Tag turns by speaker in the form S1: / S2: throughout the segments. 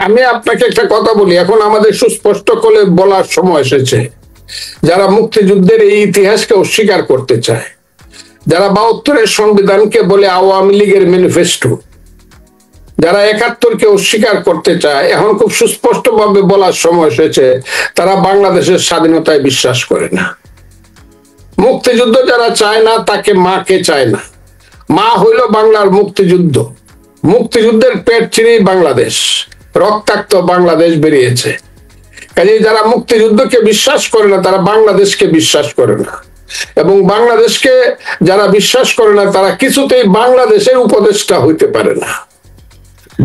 S1: আমি আপনাকে একটা কথা বলি, এখন আমাদের সুস্পষ্ট করে বলার সময় এসেছে। যারা মুক্তিযুদ্ধের এই ইতিহাসকে অস্বীকার করতে চায়, যারা 72-এর সংবিধানকে বলে আওয়ামী লীগের ম্যানিফেস্টো, যারা 71-কে অস্বীকার করতে চায়, এখন খুব সুস্পষ্ট ভাবে বলার সময় এসেছে তারা বাংলাদেশের স্বাধীনতায় বিশ্বাস করে না। মুক্তিযুদ্ধ যারা চায় না তাকে মাকে চায় না। মা হইল বাংলার মুক্তিযুদ্ধ। মুক্তিযুদ্ধের পেট চিরেই বাংলাদেশ, রক্তাক্ত বাংলাদেশ বেরিয়েছে। কাজে যারা মুক্তিযুদ্ধকে বিশ্বাস করে না তারা বাংলাদেশকে বিশ্বাস করে না, এবং বাংলাদেশকে যারা বিশ্বাস করে না তারা কিছুতেই বাংলাদেশের উপদেষ্টা হইতে পারে না,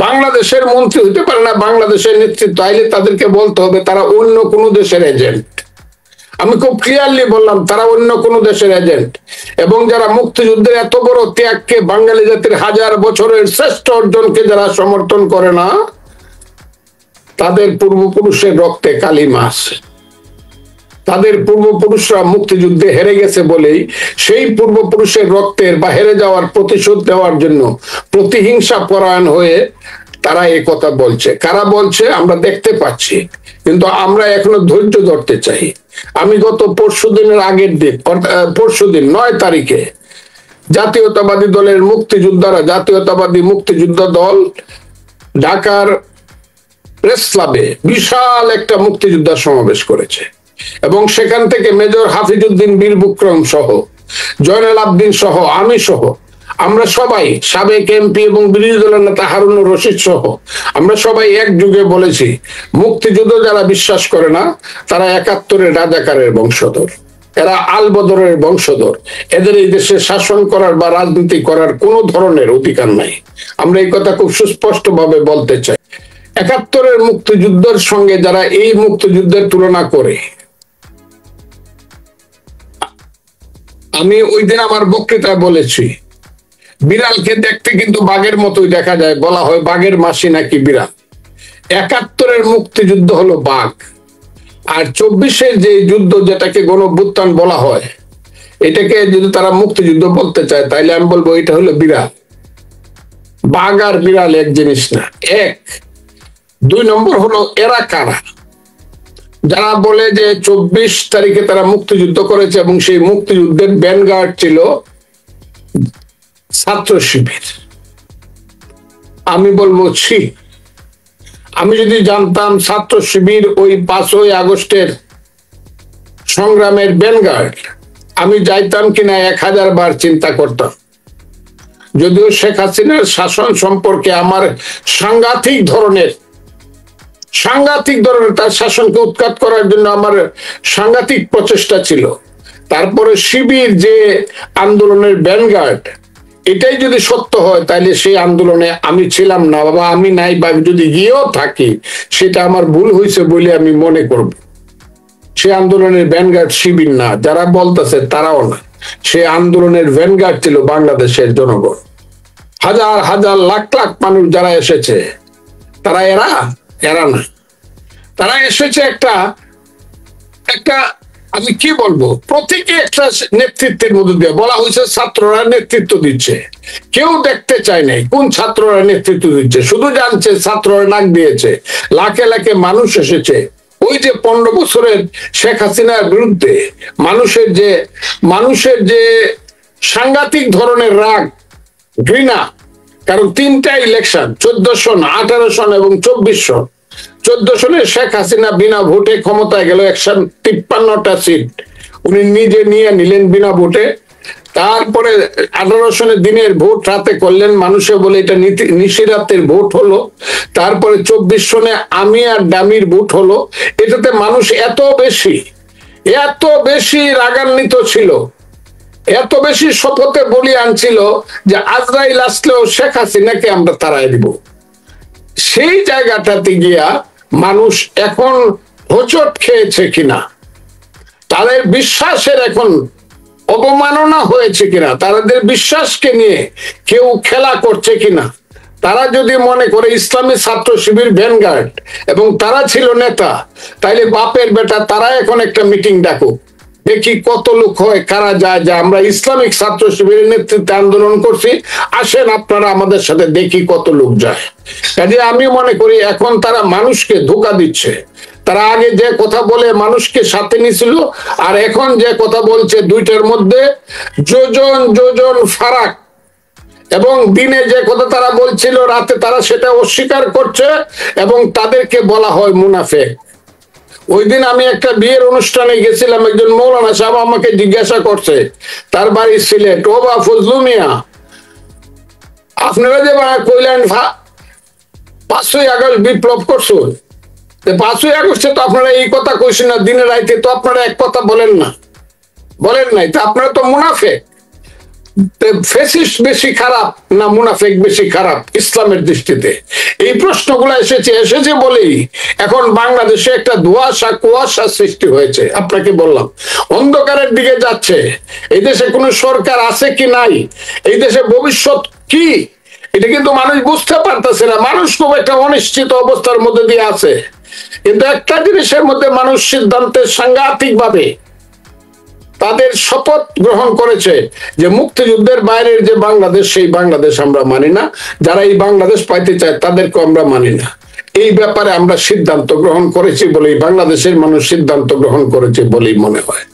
S1: বাংলাদেশের মন্ত্রী হইতে পারে না, বাংলাদেশের নেতৃত্ব আইলে তাদেরকে বলতে হবে তারা অন্য কোনো দেশের এজেন্ট। আমি খুব ক্লিয়ারলি বললাম তারা অন্য কোনো দেশের এজেন্ট। এবং যারা মুক্তিযুদ্ধের এত বড় ত্যাগকে, বাঙালি জাতির হাজার বছরের শ্রেষ্ঠ অর্জনকে যারা সমর্থন করে না, তাদের পূর্বপুরুষের রক্তে কালিমা আছে। তাদের পূর্বপুরুষরা মুক্তিযুদ্ধে হেরে গেছে বলেই সেই পূর্বপুরুষের রক্তের বা হেরে যাওয়ার প্রতিশোধ দেওয়ার জন্য প্রতিহিংসা পরায়ণ হয়ে তারা এই কথা বলছে। কারা বলছে আমরা দেখতে পাচ্ছি, কিন্তু আমরা এখনো ধৈর্য ধরতে চাই। আমি গত পরশুদিনের আগের দিন, পরশুদিন 9 তারিখে জাতীয়তাবাদী দলের মুক্তিযোদ্ধারা, জাতীয়তাবাদী মুক্তিযোদ্ধা দল ঢাকার প্রেস ক্লাবে বিশাল একটা মুক্তিযোদ্ধা সমাবেশ করেছে, এবং সেখান থেকে মেজর হাফিজউদ্দিন বীর বিক্রম সহ, জয়নাল আবদিন সহ, আমি সহ, আমরা সবাই, সাবেক এমপি এবং বিরোধী দলের নেতা হারুনুর রশিদ সহ, আমরা সবাই একযোগে বলেছি মুক্তিযুদ্ধ যারা বিশ্বাস করে না তারা 71-এর রাজাকারের বংশধর, এরা আল বদরের বংশধর, এদের এই দেশে শাসন করার বা রাজনীতি করার কোনো ধরনের অধিকার নাই। আমরা এই কথা খুব সুস্পষ্ট ভাবে বলতে চাই। 71-এর মুক্তিযুদ্ধের সঙ্গে যারা এই মুক্তিযুদ্ধের তুলনা করে, আমি ওই দিন আমার বক্তৃতায় বলেছি বিড়ালকে দেখতে কিন্তু বাঘের মতোই দেখা যায়, বলা হয় বাঘের মাসি নাকি বিড়াল। 71-এর মুক্তিযুদ্ধ হলো বাঘ, আর 24-এর যে যুদ্ধ যেটাকে গণঅভ্যুত্থান বলা হয়, এটাকে যদি তারা মুক্তিযুদ্ধ বলতে চায় তাইলে আমি বলবো এটা হলো বিড়াল। বাঘ আর বিড়াল এক জিনিস না। 2 নম্বর হলো এরা কারা, যারা বলে যে 24 তারিখে তারা মুক্তিযুদ্ধ করেছে এবং সেই মুক্তিযুদ্ধের ভ্যানগার্ড ছিল ছাত্র শিবির। আমি বলবো ছি, আমি যদি জানতাম ছাত্র শিবির ওই 5ই আগস্টের সংগ্রামের ভ্যানগার্ড, আমি যাইতাম কিনা 1000 বার চিন্তা করতাম। যদিও শেখ হাসিনার শাসন সম্পর্কে আমার সাংঘাতিক ধরনের তার শাসনকে উৎখাত করার জন্য আমার সাংঘাতিক প্রচেষ্টা ছিল, তারপরে শিবির যে আন্দোলনের ভ্যানগার্ড, এটাই যদি সত্য হয় তাহলে সেই আন্দোলনে আমি ছিলাম না, বাবা আমি নাই, বা যদি গিয়েও থাকি সেটা আমার ভুল হয়েছে বলে আমি মনে করব। সে আন্দোলনের ভ্যানগার্ড শিবির না, যারা বলতেছে তারাও না। সে আন্দোলনের ভ্যানগার্ড ছিল বাংলাদেশের জনগণ। হাজার হাজার লাখ লাখ মানুষ যারা এসেছে তারা এরা না, তারা এসেছে একটা আমি কি বলবো, প্রতীকী একটা নেতৃত্বের মধ্যে দিয়ে। বলা হয়েছে ছাত্ররা নেতৃত্ব দিচ্ছে, কেউ দেখতে চায় নাই কোন ছাত্ররা নেতৃত্ব দিচ্ছে, শুধু জানছে ছাত্ররা ডাক দিয়েছে, লাখে লাখে মানুষ এসেছে। ওই যে 15 বছরের শেখ হাসিনার বিরুদ্ধে মানুষের যে সাংঘাতিক ধরনের রাগ, ঘৃণা, কারণ 3টা ইলেকশন, 14 সন, 18 সন এবং 24 সন। 14 সনে শেখ হাসিনা বিনা ভোটে ক্ষমতায় গেল, 153টা সিট উনি নিজে নিয়ে নিলেন বিনা ভোটে। তারপরে 18 সনে দিনের ভোট রাতে করলেন, মানুষে বলে এটা নিশিরাতের ভোট হলো। তারপরে 24 সনে আমি আর ডামির ভোট হলো। এটাতে মানুষ এত বেশি রাগান্বিত ছিল, এত বেশি শপথে বলি আনছিল যে আজরাইল আসলেও শেখ হাসিনাকে আমরা তাড়াই দিব। সেই জায়গাটাতে গিয়া মানুষ এখন হোঁচট খেয়েছে কিনা, তাদের বিশ্বাসের এখন অবমাননা হয়েছে কিনা, তাদের বিশ্বাসকে নিয়ে কেউ খেলা করছে কিনা, তারা যদি মনে করে ইসলামী ছাত্র শিবির ভ্যানগার্ড এবং তারা ছিল নেতা, তাইলে বাপের বেটা তারা এখন একটা মিটিং ডাকুক, দেখি কত লোক হয়, কারা যায়, যে আমরা ইসলামিক ছাত্র শিবিরের নেতৃত্বে আন্দোলন করছি, আসেন আপনারা আমাদের সাথে, দেখি কত লোক যায়। কাজে আমি মনে করি এখন তারা মানুষকে ধোঁকা দিচ্ছে। তারা আগে যে কথা বলে মানুষকে সাথে নিছিল, আর এখন যে কথা বলছে, দুইটার মধ্যে যোজন যোজন ফারাক। এবং দিনে যে কথা তারা বলছিল, রাতে তারা সেটা অস্বীকার করছে, এবং তাদেরকে বলা হয় মুনাফেক। ওই দিন আমি একটা বিয়ের অনুষ্ঠানে গেছিলাম, একজন মৌলানা সাহেব আমাকে জিজ্ঞাসা করছে, তার বাড়ি সিলেট, ও বা ফজলু মিয়া, আপনারা যে কইলেন 5ই আগস্ট বিপ্লব করছো, 5ই আগস্টে তো আপনারা এই কথা কইছেন না, দিনে রাইতে তো আপনারা এক কথা বলেন নাই, তো আপনারা তো মুনাফেক। ফ্যাসিস্ট বেশি খারাপ না মুনাফেক বেশি খারাপ ইসলামের দৃষ্টিতে? এই প্রশ্নগুলো এসেছে বলেই এখন বাংলাদেশে একটা কুয়াশা সৃষ্টি হয়েছে। আপনাকে বললাম, অন্ধকারের দিকে যাচ্ছে। এই দেশে কোনো সরকার আছে কি নাই, এই দেশে ভবিষ্যৎ কি, এটা কিন্তু মানুষ বুঝতে পারতেছে না। মানুষ খুব একটা অনিশ্চিত অবস্থার মধ্যে দিয়ে আছে। কিন্তু একটা জিনিসের মধ্যে মানুষ সিদ্ধান্তের সাংঘাতিক ভাবে তাদের শপথ গ্রহণ করেছে যে মুক্তিযুদ্ধের বাইরের যে বাংলাদেশ, সেই বাংলাদেশ আমরা মানি না। যারা এই বাংলাদেশ পাইতে চায় তাদেরকে আমরা মানি না। এই ব্যাপারে আমরা সিদ্ধান্ত গ্রহণ করেছি বলেই, বাংলাদেশের মানুষ সিদ্ধান্ত গ্রহণ করেছে বলেই মনে হয়।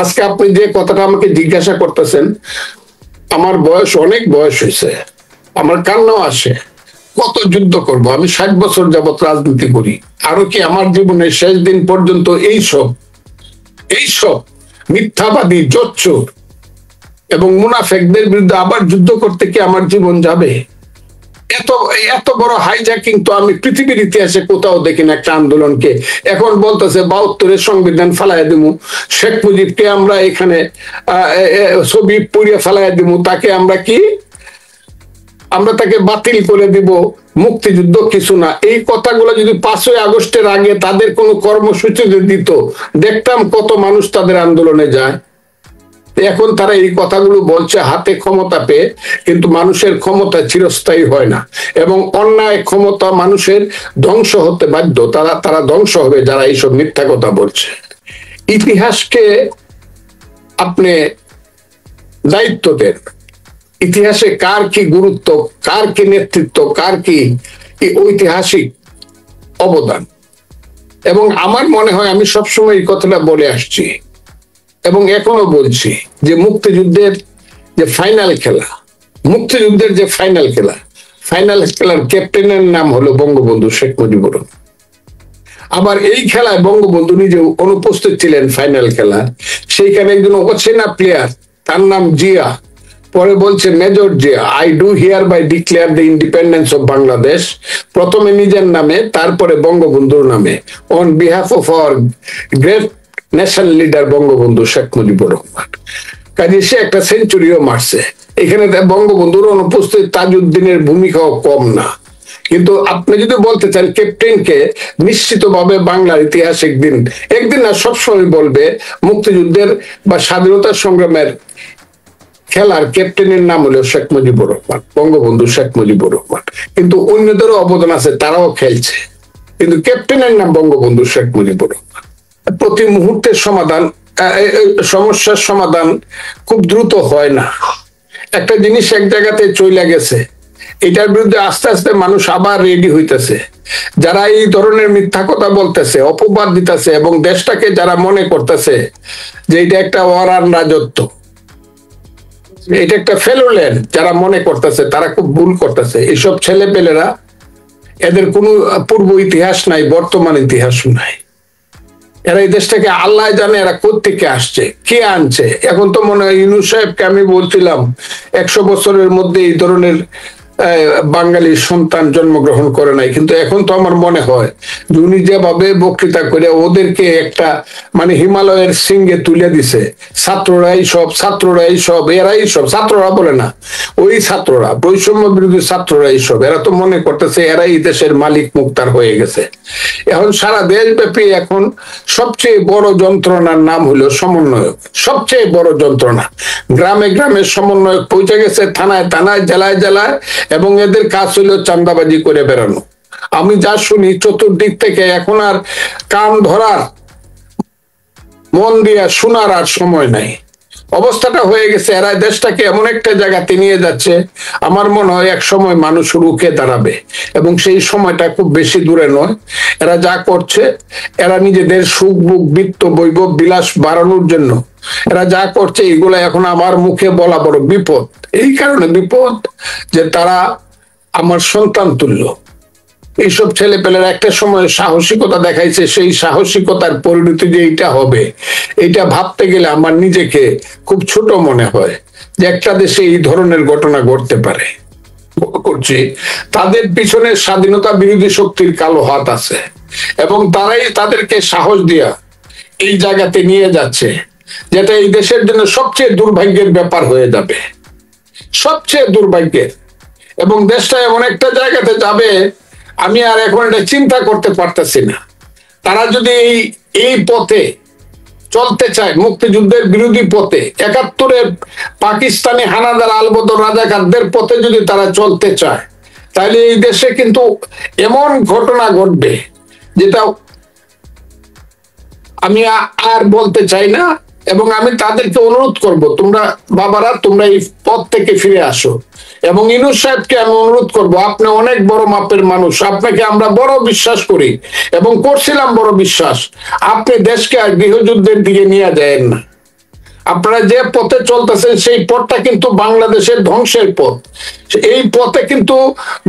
S1: আজকে আপনি যে কথাটা আমাকে জিজ্ঞাসা করতেছেন, আমার অনেক বয়স হয়েছে, আমার কান্নাও আসে। কত যুদ্ধ করব? আমি 60 বছর যাবত রাজনীতি করি। আরো কি আমার জীবনের শেষ দিন পর্যন্ত এইসব মিথ্যাবাদী, জোচ্চোর এবং মুনাফেকদের বিরুদ্ধে আবার যুদ্ধ করতে কি আমার জীবন যাবে? এত বড় হাইজ্যাকিং তো আমি পৃথিবীর ইতিহাসে কোথাও দেখি না একটা আন্দোলনকে। এখন বলতেছে 72-এর সংবিধান ফালাইয়া দিমু, শেখ মুজিবকে আমরা এখানে ছবি পুড়িয়ে ফালাইয়া দিমু, তাকে আমরা তাকে বাতিল করে দিব, মুক্তিযুদ্ধ কিছু না। এই কথাগুলো যদি 5ই আগস্টের আগে তাদের কোনো কর্মসূচি দিত, দেখতাম কত মানুষ তাদের আন্দোলনে যায়। এখন তারা এই কথাগুলো বলছে হাতে ক্ষমতা পেয়ে, কিন্তু মানুষের ক্ষমতা চিরস্থায়ী হয় না, এবং অন্যায় ক্ষমতা মানুষের ধ্বংস হতে বাধ্য। তারা ধ্বংস হবে যারা এইসব মিথ্যা কথা বলছে। ইতিহাসকে আপনি দায়িত্ব দেন। ইতিহাসে কার কি গুরুত্ব, কার কি নেতৃত্ব, কার কি ঐতিহাসিক অবদান। এবং আমার মনে হয়, আমি সবসময় এই কথাটা বলে আসছি এবং এখনো বলছি, যে মুক্তিযুদ্ধের যে ফাইনাল খেলার ক্যাপ্টেনের নাম হলো বঙ্গবন্ধু শেখ মুজিবুর রহমান। আবার এই খেলায় বঙ্গবন্ধু নিজে অনুপস্থিত ছিলেন ফাইনাল খেলা। সেইখানে একজন অচেনা প্লেয়ার, তার নাম জিয়া, পরে বলছে major Zia, I do hereby declare the independence of Bangladesh, প্রথমে নিজের নামে, তারপরে বঙ্গবন্ধুর নামে, on behalf of our great national leader Bangabandhu Sheikh Mujibur Rahman. কাজে সে একটা সেঞ্চুরিও মারছে। এখানে বঙ্গবন্ধুর অনুপস্থিত তাজউদ্দিনের ভূমিকাও কম না। কিন্তু আপনি যদি বলতে চান ক্যাপ্টেনকে, নিশ্চিতভাবে বাংলার ইতিহাস একদিন না সবসময় বলবে মুক্তিযুদ্ধের বা স্বাধীনতা সংগ্রামের খেলার ক্যাপ্টেনের নাম হলো শেখ মুজিবুর রহমান, বঙ্গবন্ধু শেখ মুজিবুর রহমান। কিন্তু অন্যদেরও অবদান আছে, তারাও খেলছে, কিন্তু ক্যাপ্টেনের নাম বঙ্গবন্ধু শেখ মুজিবুর রহমান। প্রতি মুহূর্তের সমস্যার সমাধান খুব দ্রুত হয় না। একটা জিনিস এক জায়গাতে চলে গেছে, এটার বিরুদ্ধে আস্তে আস্তে মানুষ আবার রেডি হইতেছে। যারা এই ধরনের মিথ্যা কথা বলতেছে, অপবাদ দিতেছে, এবং দেশটাকে যারা মনে করতেছে যে এটা একটা ওয়ারান রাজত্ব, এটা একটা ফেলোল্যান্ড, যারা মনে করতেছে তারা খুব ভুল করতেছে। এইসব ছেলে পেলেরা, এদের কোনো পূর্ব ইতিহাস নাই, বর্তমান ইতিহাসও নাই। এরা এই দেশটাকে আল্লাহ জানে এরা কোত্থেকে আসছে, কে আনছে। এখন তো মনে হয় ইউনূস সাহেবকে আমি বলছিলাম 100 বছরের মধ্যে এই ধরনের বাঙালির সন্তান জন্মগ্রহণ করে নাই, কিন্তু এখন তো আমার মনে হয় যে উনি যেভাবে বক্তৃতা করে ওদেরকে একটা হিমালয়ের সিংহে তুলে দিছে। ছাত্ররাই সব, এরাই সব, ছাত্ররা বলে না, ওই ছাত্ররা, বৈষম্য বিরোধী ছাত্ররাই সব। এরা তো মনে করতেছে এরাই দেশের মালিক মুক্তার হয়ে গেছে। এখন সারা দেশব্যাপী এখন সবচেয়ে বড় যন্ত্রণার নাম হলো সমন্বয়ক। সবচেয়ে বড় যন্ত্রণা, গ্রামে গ্রামে সমন্বয়ক পৌঁছে গেছে, থানায় থানায়, জেলায় জেলায়, এবং এদের কাজ হলো চাঁদাবাজি করে বেড়ানো। আমি যা শুনি চতুর্দিক থেকে, এখন আর কান ধরার মন দিয়া শোনার আর সময় নাই। অবস্থাটা হয়ে গেছে, এরা দেশটাকে এমন একটা জায়গাতে নিয়ে যাচ্ছে, আমার মনে হয় এক সময় মানুষ রুখে দাঁড়াবে, এবং সেই সময়টা খুব বেশি দূরে নয়। এরা যা করছে, এরা নিজেদের সুখ বুক বৃত্ত বৈভব বিলাস বাড়ানোর জন্য এরা যা করছে, এগুলো এখন আমার মুখে বলা বড় বিপদ। এই কারণে বিপদ যে তারা আমার সন্তান তুল্য। এইসব ছেলে পেলের একটা সময় সাহসিকতা দেখাইছে, সেই সাহসিকতার পরিণতি যে এইটা হবে, এটা ভাবতে গেলে আমার নিজেকে খুব ছোট মনে হয় যে একটা দেশে এই ধরনের ঘটনা ঘটতে পারে। করছি তাদের পিছনে স্বাধীনতা বিরোধী শক্তির কালো হাত আছে, এবং তারাই তাদেরকে সাহস দিয়া এই জায়গাতে নিয়ে যাচ্ছে, যেটা এই দেশের জন্য সবচেয়ে দুর্ভাগ্যের ব্যাপার হয়ে যাবে, সবচেয়ে দুর্ভাগ্যের। এবং দেশটা এমন একটা জায়গাতে যাবে, আমি আর এখন এটা চিন্তা করতে পারতেছি না। তারা যদি এই পথে চলতে চায়, মুক্তিযুদ্ধের বিরোধী পথে, ৭১-এর পাকিস্তানি হানাদার আলবদর রাজাকারদের পথে যদি তারা চলতে চায়, তাহলে এই দেশে কিন্তু এমন ঘটনা ঘটবে যেটা আমি আর বলতে চাই না। এবং আমি তাদেরকে অনুরোধ করব, তোমরা বাবারা, তোমরা এই পথ থেকে ফিরে আসো। এবং ইউনূস সাহেবকে আমি অনুরোধ করব, আপনি অনেক বড় মাপের মানুষ, আপনাকে আমরা বড় বিশ্বাস করি এবং করছিলাম বড় বিশ্বাস। আপনি দেশকে আর গৃহযুদ্ধের দিকে নিয়ে যায়েন না। আপনারা যে পথে চলতেছেন সেই পথটা কিন্তু বাংলাদেশের ধ্বংসের পথ। এই পথে কিন্তু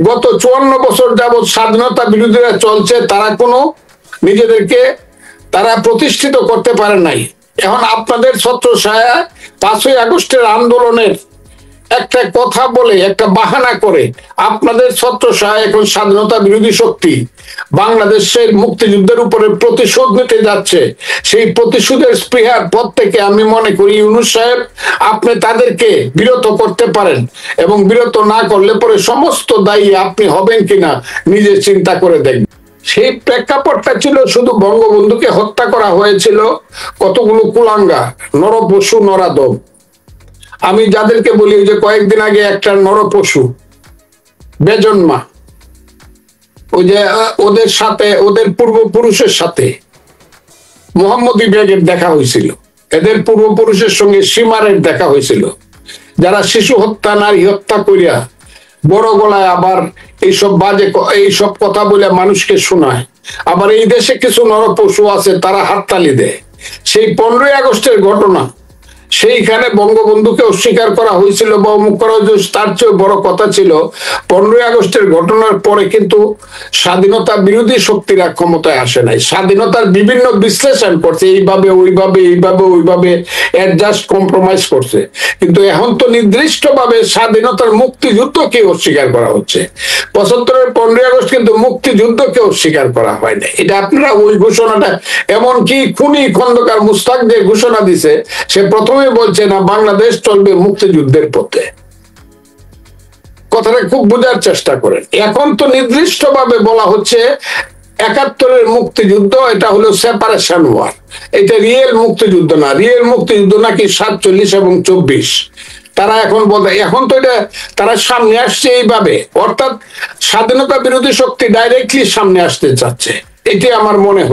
S1: গত ৫৪ বছর যাবৎ স্বাধীনতা বিরোধীরা চলছে, তারা কোনো নিজেদেরকে তারা প্রতিষ্ঠিত করতে পারে নাই। এখন আপনাদের ছত্রছায়া ৫ই আগস্টের আন্দোলনের একটা কথা বলে, একটা বাহানা করে আপনাদের ছত্রছায়া এখন স্বাধীনতা বিরোধী শক্তি বাংলাদেশের মুক্তিযুদ্ধের উপরে প্রতিশোধ নিতে যাচ্ছে। সেই প্রতিশোধের স্পৃহার পথ থেকে আমি মনে করি ইউনূস সাহেব, আপনি তাদেরকে বিরত করতে পারেন, এবং বিরত না করলে পরে সমস্ত দায়ী আপনি হবেন কিনা নিজে চিন্তা করে দেখবেন। সেই প্রেক্ষাপটটা ছিল, শুধু বঙ্গবন্ধুকে হত্যা করা হয়েছিল কতগুলো কুলাঙ্গা, নরপশু, নরাদম। আমি যাদেরকে বলি, যে কয়েকদিন আগে একটা নরপশু বেজন্মা, ওই যে ওদের সাথে, ওদের পূর্বপুরুষের সাথে মোহাম্মদী বেগের দেখা হয়েছিল, এদের পূর্বপুরুষের সঙ্গে সীমারের দেখা হয়েছিল, যারা শিশু হত্যা, নারী হত্যা করিয়া বড় গলায় আবার এইসব বাজে এইসব কথা বলে মানুষকে শোনায়। আবার এই দেশে কিছু নরপশু আছে, তারা হাততালি দেয়। সেই 15ই আগস্টের ঘটনা, সেইখানে বঙ্গবন্ধুকে অস্বীকার করা হয়েছিল বা অমুক করা হয়েছিল, তার চেয়ে বড় কথা ছিল 15ই আগস্টের ঘটনার পরে কিন্তু স্বাধীনতা বিরোধী শক্তিরা ক্ষমতায় আসে নাই। স্বাধীনতার বিভিন্ন বিশ্লেষণ করছে, এইভাবে ওইভাবে, এইভাবে ওইভাবে অ্যাডজাস্ট কম্প্রোমাইজ করছে, কিন্তু এখন তো নির্দিষ্টভাবে স্বাধীনতার মুক্তিযুদ্ধকে অস্বীকার করা হচ্ছে। ৭৫-এর 15ই আগস্ট কিন্তু মুক্তিযুদ্ধকে অস্বীকার করা হয় না। এটা আপনারা ওই ঘোষণাটা, এমনকি খুনি খন্দকার মুস্তাক যে ঘোষণা দিছে, সে প্রথমে বলছে না বাংলাদেশ চলবে মুক্তিযুদ্ধের পথে। কথাটা খুব বোঝার চেষ্টা করেন। এখন তো নির্দিষ্টভাবে বলা হচ্ছে ৭১-এর মুক্তিযুদ্ধ এটা হলো সেপারেশন ওয়ার, এটা রিয়েল মুক্তিযুদ্ধ না। রিয়েল মুক্তিযুদ্ধ নাকি ৪৭ এবং ২৪। তারা এখন বলতে, এখন তো এটা তারা সামনে আসছে এইভাবে, অর্থাৎ স্বাধীনতা বিরোধী শক্তি ডাইরেক্টলি সামনে আসতে চাচ্ছে, এটি আমার মনে হয়।